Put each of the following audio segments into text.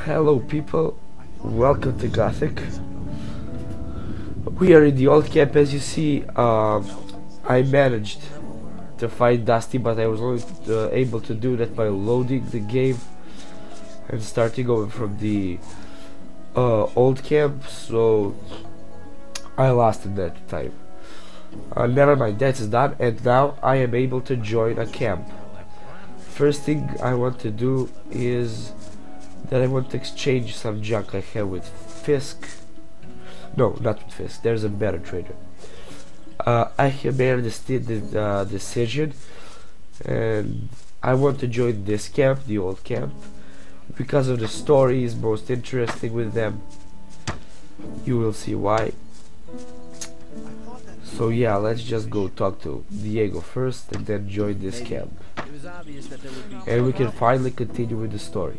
Hello people, welcome to Gothic. We are in the old camp. As you see, I managed to find Dusty, but I was only able to do that by loading the game and starting over from the old camp, so I lost in that time. Never mind, that's done, and now I am able to join a camp. First thing I want to do is that I want to exchange some junk I have with Fisk. No, not with Fisk, there's a better trader. I have made the decision, and I want to join this camp, the old camp, because of the stories most interesting with them. You will see why. So yeah, let's just go talk to Diego first and then join this camp. And we can finally continue with the story.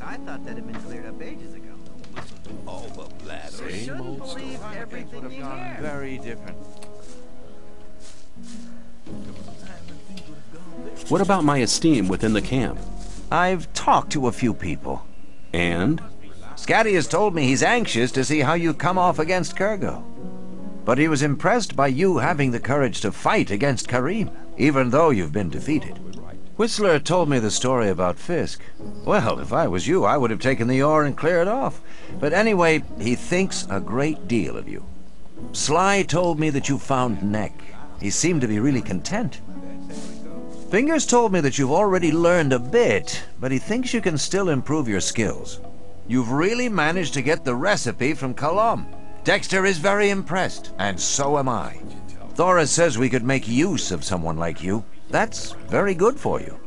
I thought that had been cleared up ages ago. All the bladder. You shouldn't believe everything you hear. Very different. What about my esteem within the camp? I've talked to a few people. And? Scatty has told me he's anxious to see how you come off against Kurgo. But he was impressed by you having the courage to fight against Karim, even though you've been defeated. Whistler told me the story about Fisk. Well, if I was you, I would have taken the ore and cleared off. But anyway, he thinks a great deal of you. Sly told me that you found Neck. He seemed to be really content. Fingers told me that you've already learned a bit, but he thinks you can still improve your skills. You've really managed to get the recipe from Colum. Dexter is very impressed, and so am I. Thora says we could make use of someone like you. That's very good for you.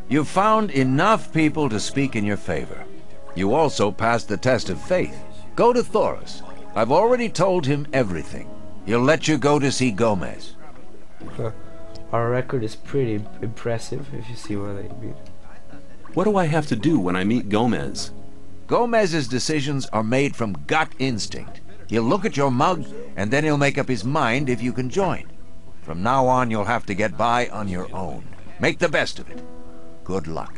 You've found enough people to speak in your favor. You also passed the test of faith. Go to Thoris. I've already told him everything. He'll let you go to see Gomez. Our record is pretty impressive, if you see what I mean. What do I have to do when I meet Gomez? Gomez's decisions are made from gut instinct. He'll look at your mug, and then he'll make up his mind if you can join. From now on, you'll have to get by on your own. Make the best of it. Good luck.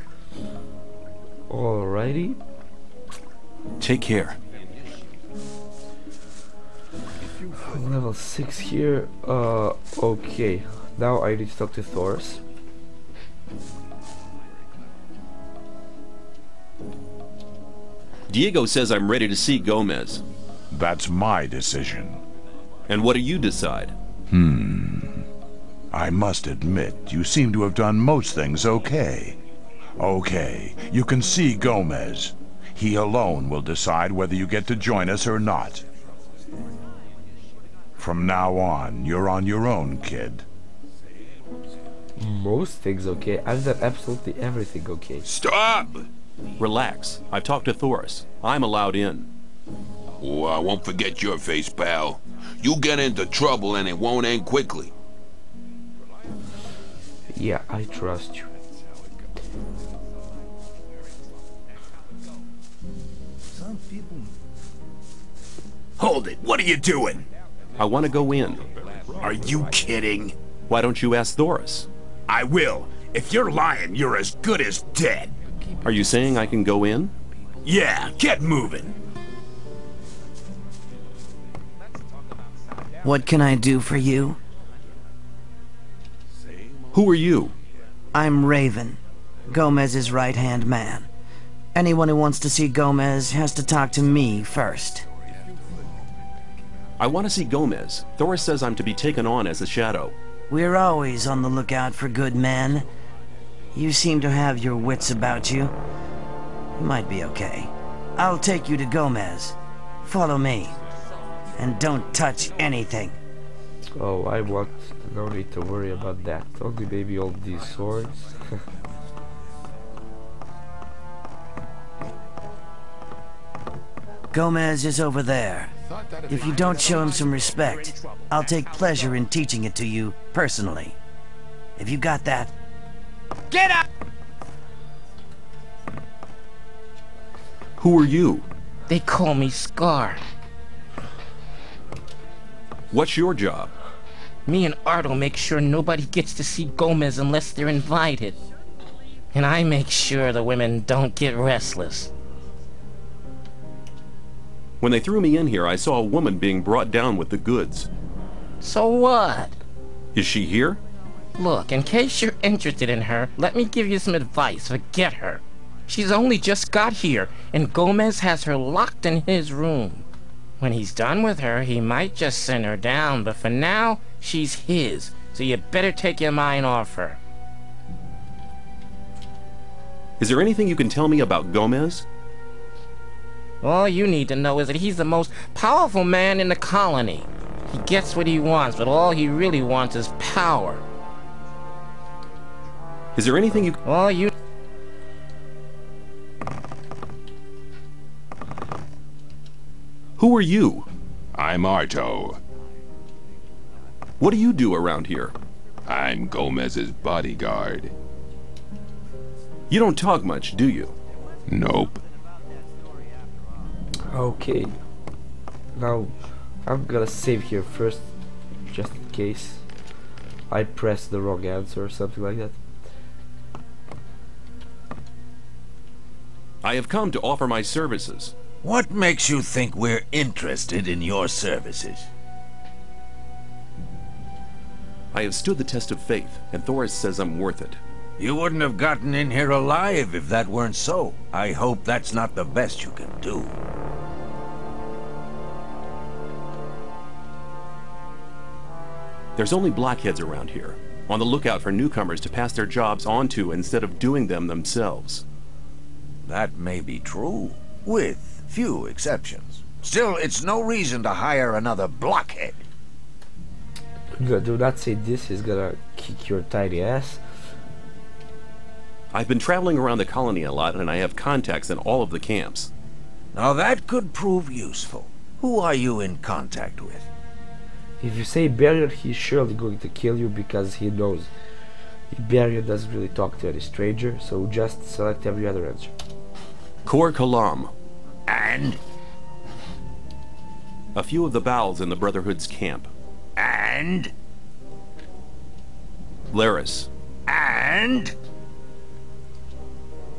Alrighty. Take care. Level 6 here. Okay. Now I need to talk to Thoris. Diego says I'm ready to see Gomez. That's my decision. And what do you decide? I must admit, you seem to have done most things okay. Okay, you can see Gomez. He alone will decide whether you get to join us or not. From now on, you're on your own, kid. Most things okay. I've done absolutely everything okay. Stop! Relax. I've talked to Thoris. I'm allowed in. Oh, I won't forget your face, pal. You get into trouble and it won't end quickly. Yeah, I trust you. Hold it, what are you doing? I want to go in. Are you kidding? Why don't you ask Thoris? I will. If you're lying, you're as good as dead. Are you saying I can go in? Yeah, get moving. What can I do for you? Who are you? I'm Raven, Gomez's right-hand man. Anyone who wants to see Gomez has to talk to me first. I want to see Gomez. Thoris says I'm to be taken on as a shadow. We're always on the lookout for good men. You seem to have your wits about you. You might be okay. I'll take you to Gomez. Follow me. And don't touch anything. Oh, I want no need to worry about that. Only maybe all these swords. Gomez is over there. If you don't show him some respect, I'll take pleasure in teaching it to you personally. Have you got that? Get out! Who are you? They call me Scar. What's your job? Me and Art'll make sure nobody gets to see Gomez unless they're invited. and I make sure the women don't get restless. When they threw me in here, I saw a woman being brought down with the goods. So what? Is she here? Look, in case you're interested in her, let me give you some advice. Forget her. She's only just got here, and Gomez has her locked in his room. When he's done with her, he might just send her down, but for now, she's his, so you better take your mind off her. Is there anything you can tell me about Gomez? All you need to know is that he's the most powerful man in the colony. He gets what he wants, but all he really wants is power. Is there anything you... All you... Who are you? I'm Arto. What do you do around here? I'm Gomez's bodyguard. You don't talk much, do you? Nope. Okay. Now, I'm gonna save here first, just in case I press the wrong answer or something like that. I have come to offer my services. What makes you think we're interested in your services? I have stood the test of faith, and Thoris says I'm worth it. You wouldn't have gotten in here alive if that weren't so. I hope that's not the best you can do. There's only blackheads around here, on the lookout for newcomers to pass their jobs on to instead of doing them themselves. That may be true, with few exceptions. Still, it's no reason to hire another blockhead. Do not say this, he's gonna kick your tiny ass. I've been traveling around the colony a lot, and I have contacts in all of the camps. Now that could prove useful. Who are you in contact with? If you say Barrier, he's surely going to kill you because he knows Barrier doesn't really talk to any stranger, so just select every other answer. Kor Kalam. And? A few of the bowels in the Brotherhood's camp. And? Laris. And?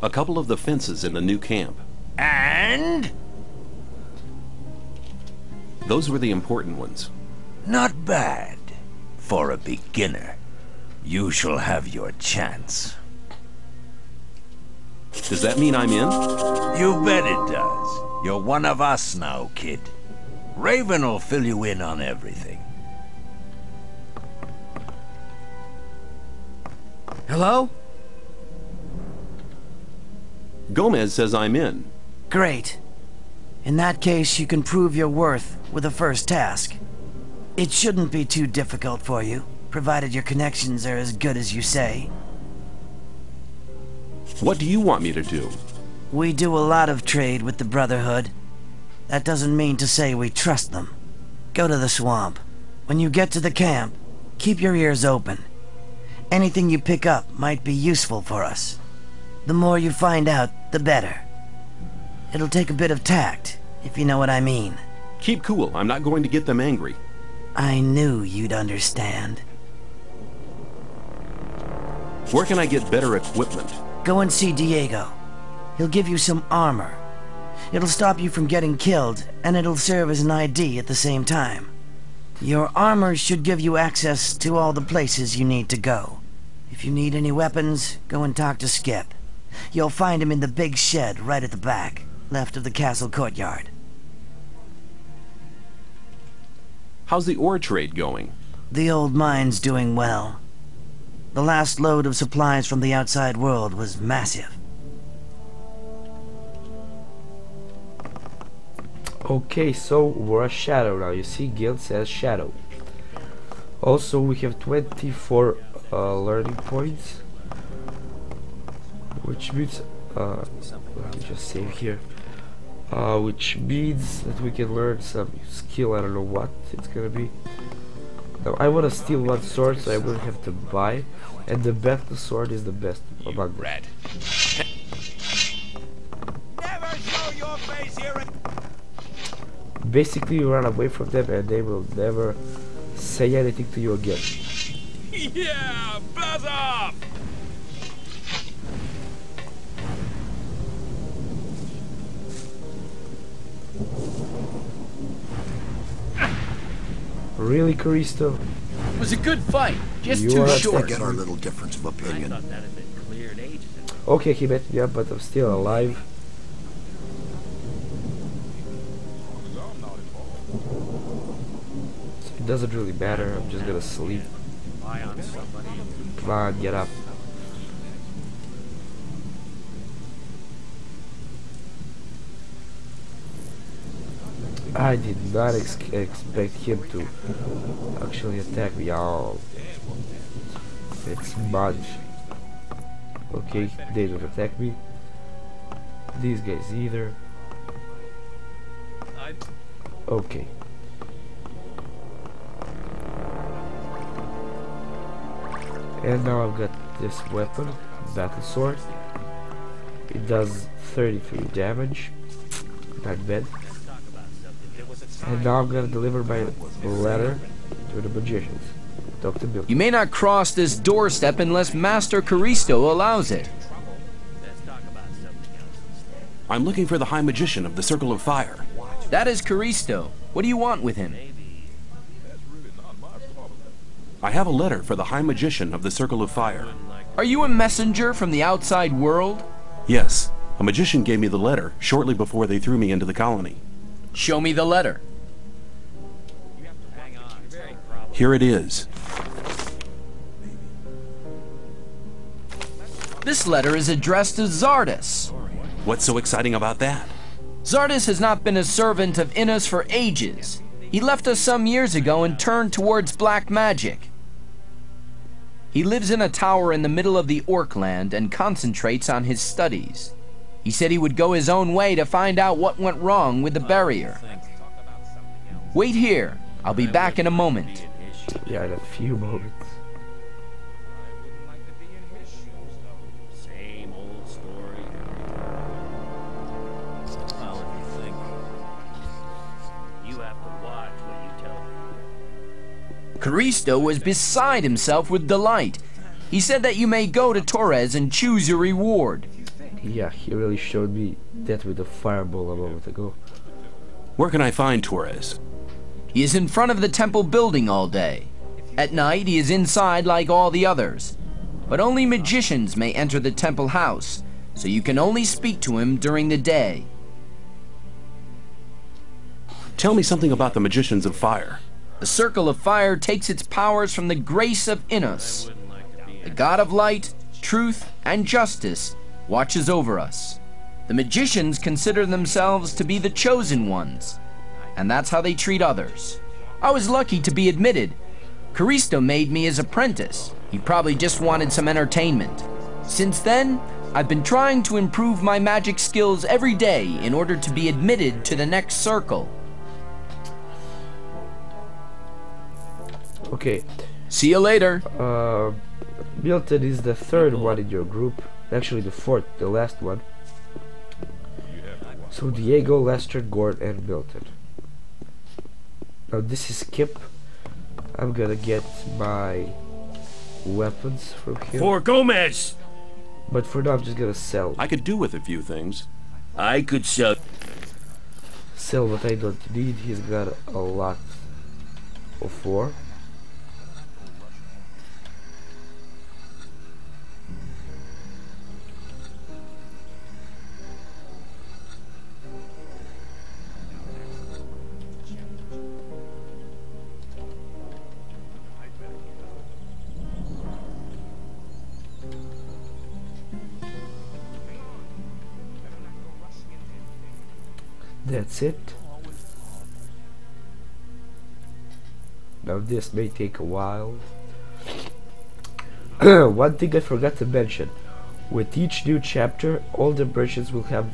A couple of the fences in the new camp. And? Those were the important ones. Not bad. For a beginner. You shall have your chance. Does that mean I'm in? You bet it does. You're one of us now, kid. Raven will fill you in on everything. Hello? Gomez says I'm in. Great. In that case, you can prove your worth with the first task. It shouldn't be too difficult for you, provided your connections are as good as you say. What do you want me to do? We do a lot of trade with the Brotherhood. That doesn't mean to say we trust them. Go to the swamp. When you get to the camp, keep your ears open. Anything you pick up might be useful for us. The more you find out, the better. It'll take a bit of tact, if you know what I mean. Keep cool. I'm not going to get them angry. I knew you'd understand. Where can I get better equipment? Go and see Diego. He'll give you some armor. It'll stop you from getting killed, and it'll serve as an ID at the same time. Your armor should give you access to all the places you need to go. If you need any weapons, go and talk to Skip. You'll find him in the big shed right at the back, left of the castle courtyard. How's the ore trade going? The old mine's doing well. The last load of supplies from the outside world was massive. Okay, so we're a shadow now. You see, guild says shadow. Also, we have 24 learning points, which means let me just save here. Which means that we can learn some skill. I don't know what it's gonna be. Now, I want to steal one sword, so I will have to buy, and the battle sword is the best among them. Rat. Never show your face here. Basically, you run away from them, and they will never say anything to you again. Yeah, blast off! Really, Caristo? It was a good fight, just You too are short. Get our little difference of opinion. Okay, he met me up, but I'm still alive. So it doesn't really matter, I'm just gonna sleep. Come on, get up. I did not expect him to actually attack me. Oh, it's Mudge. Okay, they don't attack me. These guys either. Okay. And now I've got this weapon, battle sword. It does 33 damage. Not bad. And now I'm gonna deliver my letter to the magicians. Talk to Bill. You may not cross this doorstep unless Master Caristo allows it. I'm looking for the High Magician of the Circle of Fire. That is Caristo. What do you want with him? I have a letter for the High Magician of the Circle of Fire. Are you a messenger from the outside world? Yes, a magician gave me the letter shortly before they threw me into the colony. Show me the letter. Here it is. This letter is addressed to Zardus. What's so exciting about that? Zardus has not been a servant of Innos for ages. He left us some years ago and turned towards black magic. He lives in a tower in the middle of the Orkland and concentrates on his studies. He said he would go his own way to find out what went wrong with the barrier. Wait here. I'll be back in a moment. Yeah, in a few moments. Same old story. Well, if you think, you have to watch what you tell me. Caristo was beside himself with delight. He said that you may go to Torres and choose your reward. Yeah, he really showed me that with a fireball a moment ago. Where can I find Torres? He is in front of the temple building all day. At night, he is inside like all the others. But only magicians may enter the temple house, so you can only speak to him during the day. Tell me something about the Magicians of Fire. The Circle of Fire takes its powers from the grace of Innos. The God of Light, Truth, and Justice watches over us. The magicians consider themselves to be the chosen ones, and that's how they treat others. I was lucky to be admitted. Caristo made me his apprentice. He probably just wanted some entertainment. Since then, I've been trying to improve my magic skills every day in order to be admitted to the next circle. Okay. See you later. Milton is the third one in your group. Actually the fourth, the last one. So Diego, Lester, Gord, and Milton. Now this is Kip. I'm gonna get my weapons from him. For Gomez! But for now I'm just gonna sell. I could do with a few things. I could sell What I don't need. He's got a lot of war. That's it. Now this may take a while. One thing I forgot to mention. With each new chapter, all the merchants will have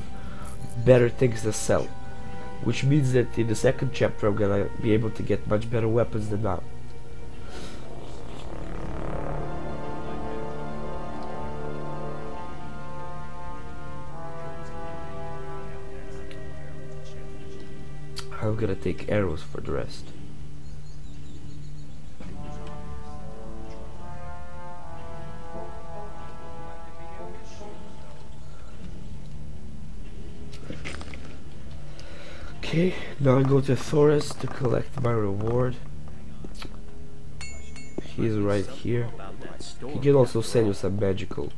better things to sell. Which means that in the second chapter I'm gonna be able to get much better weapons than now. I'm gonna take arrows for the rest. Okay, now I go to Thoris to collect my reward. He's right here. He can also sell you some magical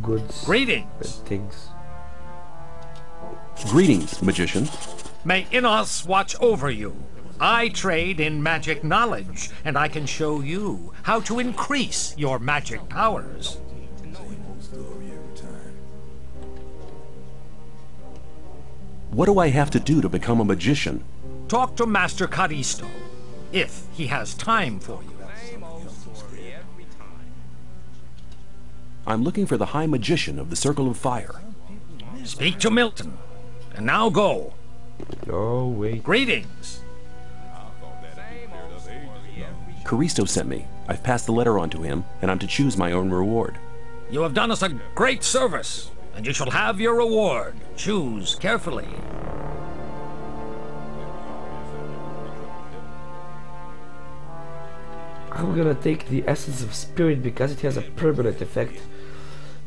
goods Greetings. and things. Greetings, magician. May Innos watch over you. I trade in magic knowledge, and I can show you how to increase your magic powers. What do I have to do to become a magician? Talk to Master Caristo, if he has time for you. I'm looking for the High Magician of the Circle of Fire. Speak to Milton. And now go. Oh, wait. Greetings. Caristo sent me. I've passed the letter on to him, and I'm to choose my own reward. You have done us a great service, and you shall have your reward. Choose carefully. I'm gonna take the Essence of Spirit because it has a permanent effect.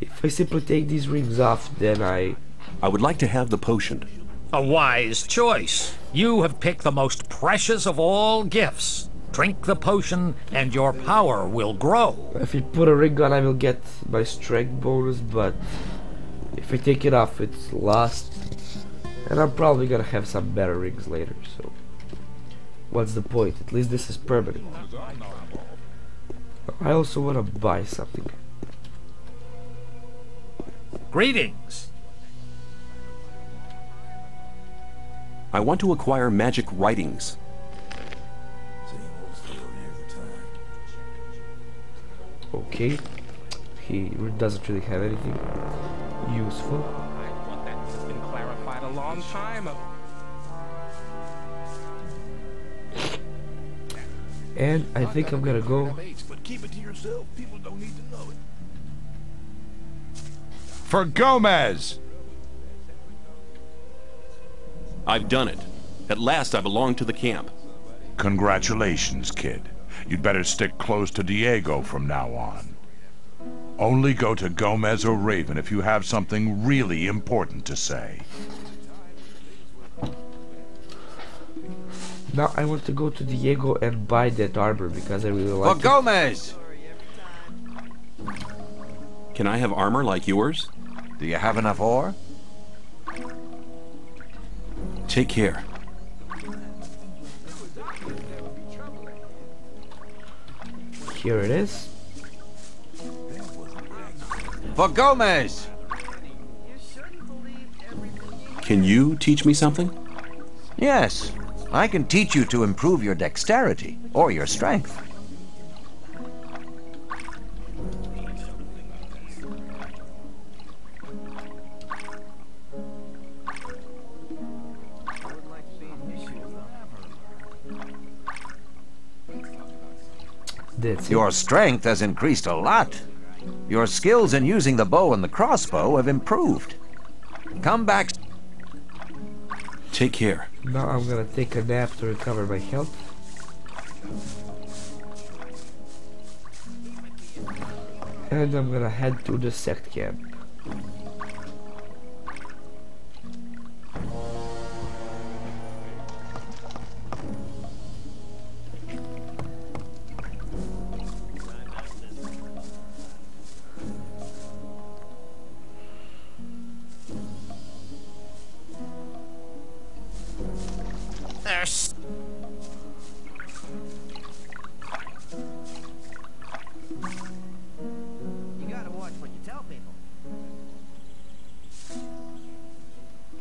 If I simply take these rings off, then I would like to have the potion. A wise choice. You have picked the most precious of all gifts. Drink the potion, and your power will grow. If I put a ring on, I will get my strength bonus, but if I take it off, it's lost. And I'm probably gonna have some better rings later, so what's the point? At least this is permanent. I also want to buy something. Greetings. I want to acquire magic writings. Okay. He doesn't really have anything useful. I thought that has been clarified a long time ago. And I think I'm gonna go. For Gomez! I've done it. At last I belong to the camp. Congratulations, kid. You'd better stick close to Diego from now on. Only go to Gomez or Raven if you have something really important to say. Now I want to go to Diego and buy that armor because I really like For Gomez! Can I have armor like yours? Do you have enough ore? Take care. Here it is. For Gomez! Can you teach me something? Yes. I can teach you to improve your dexterity or your strength. Your strength has increased a lot. Your skills in using the bow and the crossbow have improved. Come back. Take care. Now I'm gonna take a nap to recover my health. And I'm gonna head to the sect camp. You gotta watch what you tell people.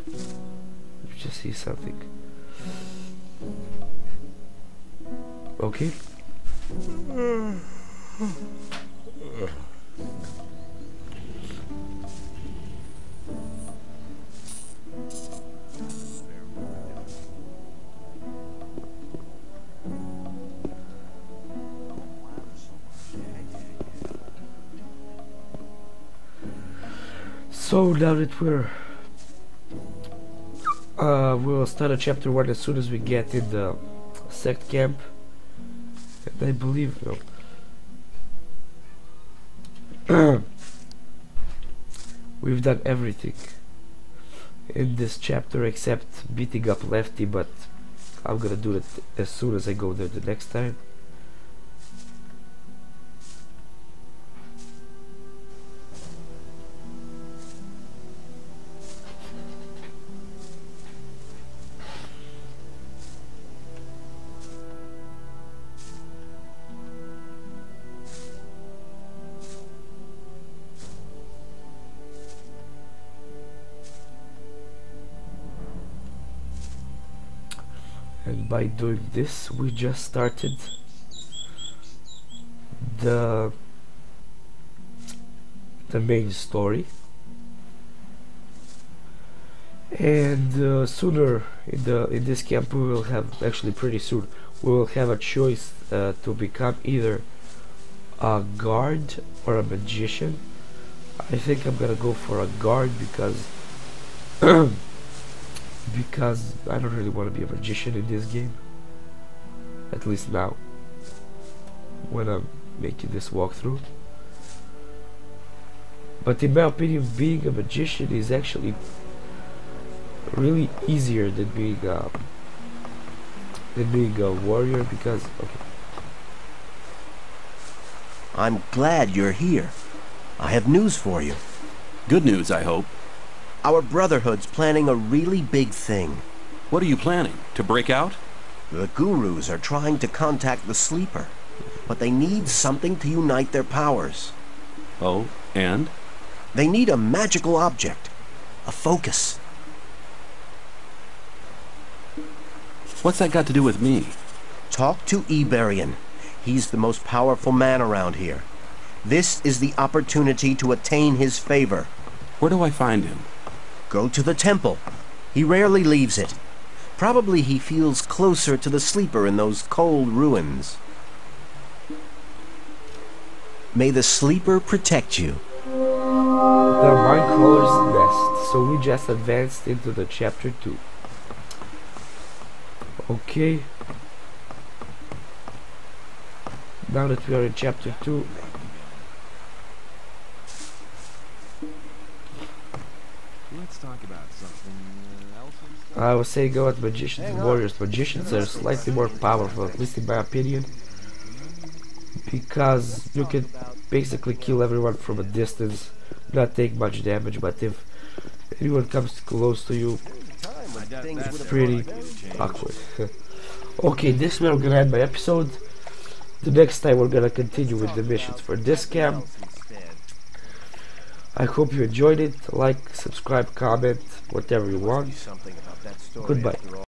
You just see something. Okay. So now that we'll start a chapter 1 as soon as we get in the sect camp. And I believe we've done everything in this chapter except beating up Lefty, but I'm gonna do it as soon as I go there the next time. by doing this we just started the main story, and sooner in this camp we will have, actually pretty soon, we will have a choice to become either a guard or a magician. I think I'm gonna go for a guard because because I don't really want to be a magician in this game, at least now when I'm making this walkthrough. But in my opinion, being a magician is actually really easier than being a warrior, because okay. I'm glad you're here. I have news for you. Good news, I hope. Our Brotherhood's planning a really big thing. What are you planning? To break out? The Gurus are trying to contact the Sleeper, but they need something to unite their powers. Oh, and? They need a magical object. A focus. What's that got to do with me? Talk to Iberian. He's the most powerful man around here. This is the opportunity to attain his favor. Where do I find him? Go to the temple. He rarely leaves it. Probably he feels closer to the Sleeper in those cold ruins. May the Sleeper protect you. The Mindcrawler's Nest. So we just advanced into the chapter 2. Okay. Now that we are in chapter 2, let's talk about something else. I was saying about magicians and warriors. Magicians are slightly more powerful, at least in my opinion, because you can basically kill everyone from a distance, not take much damage, but if anyone comes close to you, it's pretty awkward. Okay, this is where we're gonna end my episode. The next time we're gonna continue with the missions for this camp. I hope you enjoyed it. Like, subscribe, comment, whatever you want. Goodbye.